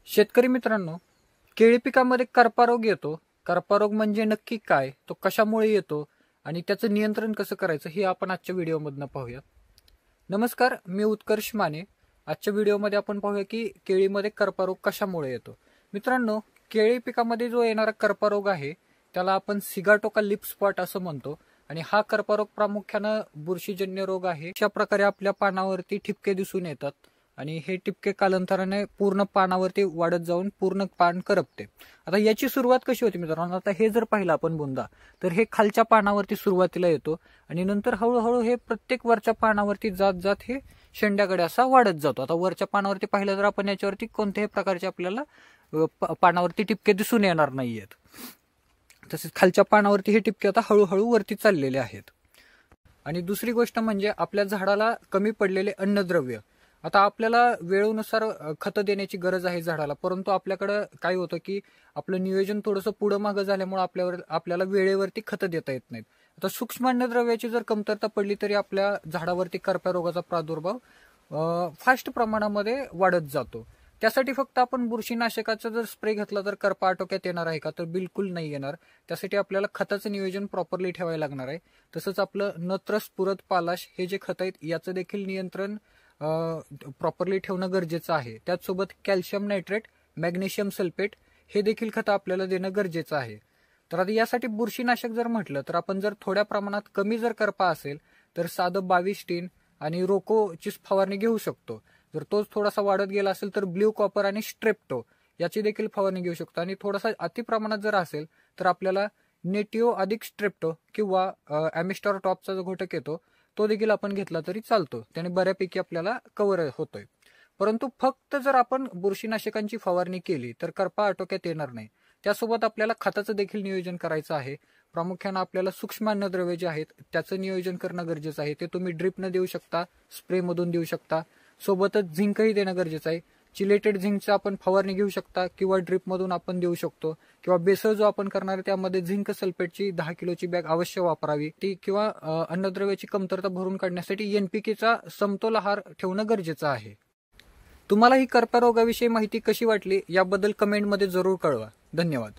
शेतकरी मित्रांनो, केळी पिकामध्ये करपा रोग येतो. करपा रोग म्हणजे नक्की काय, तो कशामुळे येतो आणि त्याचं नियंत्रण कसं करायचं हे आपण आजच्या व्हिडिओमधनं पाहूया. नमस्कार, मी उत्कर्ष माने. आजच्या व्हिडिओमध्ये आपण पाहूया की केळीमध्ये करपा रोग कशामुळे येतो. मित्रांनो, केळी पिकामध्ये जो येणारा करपा रोग आहे त्याला आपण सिगाटोका लीफ स्पॉट असं म्हणतो आणि हा करपा रोग प्रामुख्यानं बुरशीजन्य रोग आहे. अशा प्रकारे आपल्या पानावरती ठिपके दिसून येतात आणि हे टिपके कालांतराने पूर्ण पानावरती वाढत जाऊन पूर्ण पान करपते. आता याची सुरुवात कशी होती मित्रांनो, आता हे जर पाहिलं आपण बुंदा, तर हे खालच्या पानावरती सुरुवातीला येतो आणि नंतर हळूहळू हे प्रत्येक वरच्या पानावरती जात जात हे शेंड्याकडे असा वाढत जातो. आता वरच्या पानावरती पाहिलं तर आपण याच्यावरती कोणत्याही प्रकारचे आपल्याला पानावरती टिपके दिसून येणार नाहीयेत. तसेच खालच्या पानावरती हे टिपके आता हळूहळू वरती चाललेले आहेत. आणि दुसरी गोष्ट म्हणजे आपल्या झाडाला कमी पडलेले अन्नद्रव्य. आता आपल्याला वेळेनुसार खतं देण्याची गरज आहे झाडाला, परंतु आपल्याकडं काय होतं की आपलं नियोजन थोडंसं पुढं मागं झाल्यामुळे आपल्याला वेळेवरती खतं देता येत नाहीत. आता सूक्ष्म अन्नद्रव्याची जर कमतरता पडली तरी आपल्या झाडावरती करप्या रोगाचा प्रादुर्भाव फास्ट प्रमाणामध्ये वाढत जातो. त्यासाठी फक्त आपण बुरशीनाशकाचा जर स्प्रे घेतला तर करपा आटोक्यात येणार आहे का, तर बिलकुल नाही येणार. त्यासाठी आपल्याला खताचं नियोजन प्रॉपरली ठेवायला लागणार आहे. तसंच आपलं नत्र, स्फुरद, पालाश हे जे खत आहेत याचं देखील नियंत्रण प्रॉपरली ठेवणं गरजेचं आहे. त्याचसोबत कॅल्शियम नायट्रेट, मॅग्नेशियम सल्फेट हे देखील खतं आपल्याला देणं गरजेचं आहे. तर आता यासाठी बुरशीनाशक जर म्हटलं तर आपण जर थोड्या प्रमाणात कमी जर करपा असेल तर साधं 22 आणि रोकोची फवारणी घेऊ शकतो. जर तोच थोडासा वाढत गेला असेल तर ब्ल्यू कॉपर आणि स्ट्रेप्टो याची देखील फवारणी घेऊ शकतो. आणि थोडासा अति प्रमाणात जर असेल तर आपल्याला नेटिओ अधिक स्ट्रेप्टो किंवा ॲमिस्टॉर टॉपचा जो घटक येतो तो देखील आपण घेतला तरी चालतो. त्याने बऱ्यापैकी आपल्याला कव्हर होतोय. परंतु फक्त जर आपण बुरशीनाशकांची फवारणी केली तर करपा आटोक्यात येणार नाही. त्यासोबत आपल्याला खताचं देखील नियोजन करायचं आहे. प्रामुख्यानं आपल्याला सूक्ष्म अन्नद्रव्य जे आहेत त्याचं नियोजन करणं गरजेचं आहे. ते तुम्ही ड्रिपनं देऊ शकता, स्प्रेमधून देऊ शकता. सोबतच झिंकही देणं गरजेचं आहे. चिलेटेड झिंकचं आपण फवारणी घेऊ शकता किंवा ड्रिपमधून आपण देऊ शकतो. किंवा बेसळ जो आपण करणार आहे त्यामध्ये झिंक सल्फेटची 10 किलोची बॅग अवश्य वापरावी. ती किंवा अन्नद्रव्याची कमतरता भरून काढण्यासाठी एनपीकेचा समतोल आहार ठेवणं गरजेचं आहे. तुम्हाला ही करपा रोगाविषयी माहिती कशी वाटली याबद्दल कमेंटमध्ये जरूर कळवा. धन्यवाद.